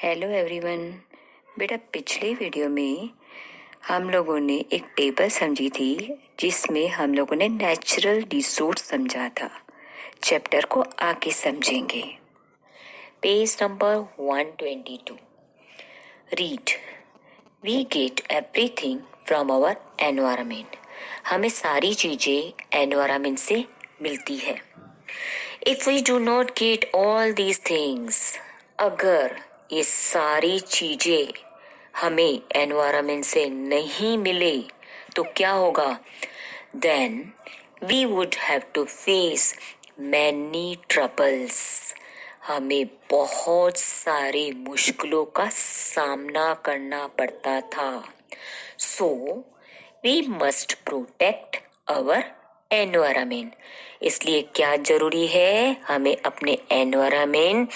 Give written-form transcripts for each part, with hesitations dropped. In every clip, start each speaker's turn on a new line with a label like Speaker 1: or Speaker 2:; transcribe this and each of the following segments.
Speaker 1: Hello everyone. बेटा, पिछले video में हम लोगों ने एक टेबल समझी थी जिसमें हम लोगों ने नेचुरल रिसोर्स समझा था। चैप्टर को आगे समझेंगे। Page number 122। Read. We get everything from our environment. हमें सारी चीजें एनवायरमेंट से मिलती है। If we do not get all these things, अगर ये सारी चीजें हमें एनवायरमेंट से नहीं मिले तो क्या होगा? Then we would have to face many troubles. हमें बहुत सारी मुश्किलों का सामना करना पड़ता था। So we must protect our environment. इसलिए क्या जरूरी है? हमें अपने एनवायरमेंट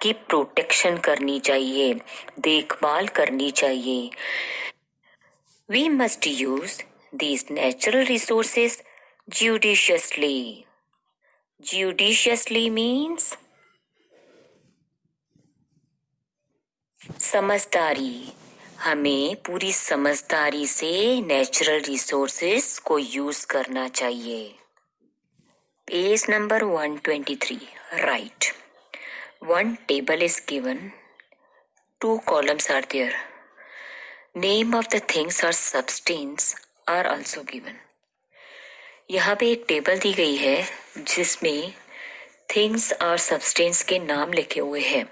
Speaker 1: की प्रोटेक्शन करनी चाहिए, देखभाल करनी चाहिए। We must use these natural resources judiciously. Judiciously means समझदारी। हमें पूरी समझदारी से नेचुरल रिसोर्सेस को यूज करना चाहिए। Page number 123। Right. One table is given. Two columns are there. Name of the things or substance are also given. यहाँ पे एक टेबल दी गई है जिसमें थिंग्स और सब्सटेंस के नाम लिखे हुए हैं।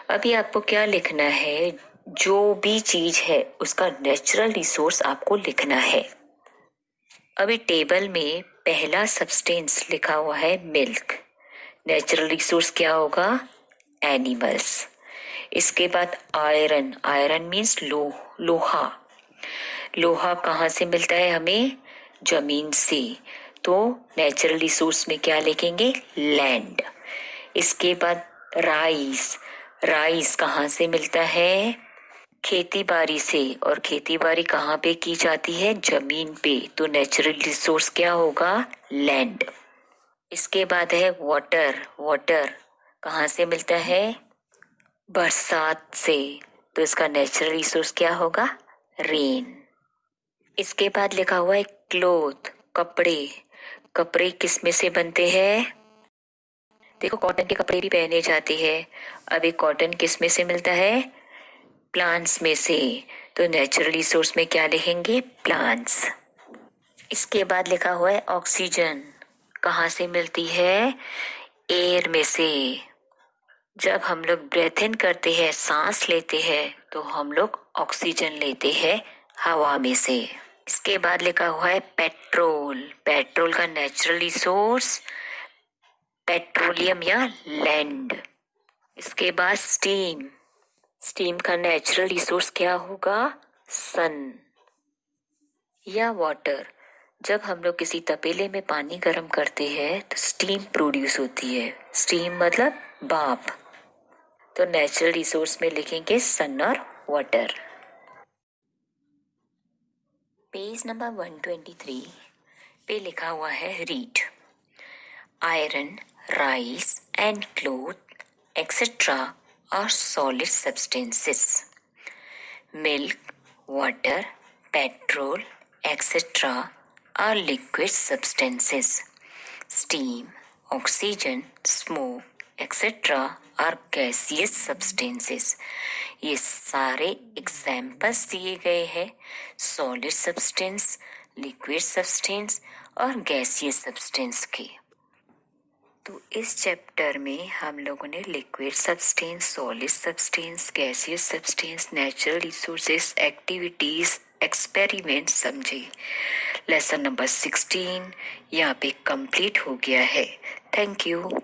Speaker 1: अभी आपको क्या लिखना है? जो भी चीज है उसका नेचुरल रिसोर्स आपको लिखना है। अभी टेबल में पहला सब्सटेंस लिखा हुआ है मिल्क। नेचुरल रिसोर्स क्या होगा? एनिमल्स। इसके बाद आयरन। आयरन मीन्स लोहा। लोहा कहाँ से मिलता है हमें? जमीन से। तो नेचुरल रिसोर्स में क्या लिखेंगे? लैंड। इसके बाद राइस। राइस कहाँ से मिलता है? खेती बाड़ी से। और खेती बाड़ी कहाँ पे की जाती है? जमीन पे। तो नेचुरल रिसोर्स क्या होगा? लैंड। इसके बाद है वाटर। वाटर कहाँ से मिलता है? बरसात से। तो इसका नेचुरल रिसोर्स क्या होगा? रेन। इसके बाद लिखा हुआ है क्लोथ। कपड़े। कपड़े किस में से बनते हैं? देखो, कॉटन के कपड़े भी पहने जाते हैं। अब ये कॉटन किस में से मिलता है? प्लांट्स में से। तो नेचुरल रिसोर्स में क्या लिखेंगे? प्लांट्स। इसके बाद लिखा हुआ है ऑक्सीजन। कहाँ से मिलती है? एयर में से। जब हम लोग ब्रेथ इन करते हैं, सांस लेते हैं, तो हम लोग ऑक्सीजन लेते हैं हवा में से। इसके बाद लिखा हुआ है पेट्रोल। पेट्रोल का नेचुरल रिसोर्स पेट्रोलियम या लैंड। इसके बाद स्टीम। स्टीम का नेचुरल रिसोर्स क्या होगा? सन या वाटर। जब हम लोग किसी तपेले में पानी गर्म करते हैं तो स्टीम प्रोड्यूस होती है। स्टीम मतलब भाप। तो नेचुरल रिसोर्स में लिखेंगे सन और वाटर। पेज नंबर 123 पे लिखा हुआ है read. Iron, rice and cloth etcetera are solid substances. Milk, water, petrol etcetera are liquid substances. Steam, oxygen, smoke etcetera are gaseous substances. ये सारे एग्जाम्पल्स दिए गए हैं सॉलिड सब्सटेंस, लिक्विड सब्सटेंस और गैसियस सब्सटेंस के। तो इस चैप्टर में हम लोगों ने liquid substance, solid substance, gaseous substance, natural resources, activities, experiment समझे। लेसन नंबर 16 यहाँ पे कंप्लीट हो गया है। Thank you.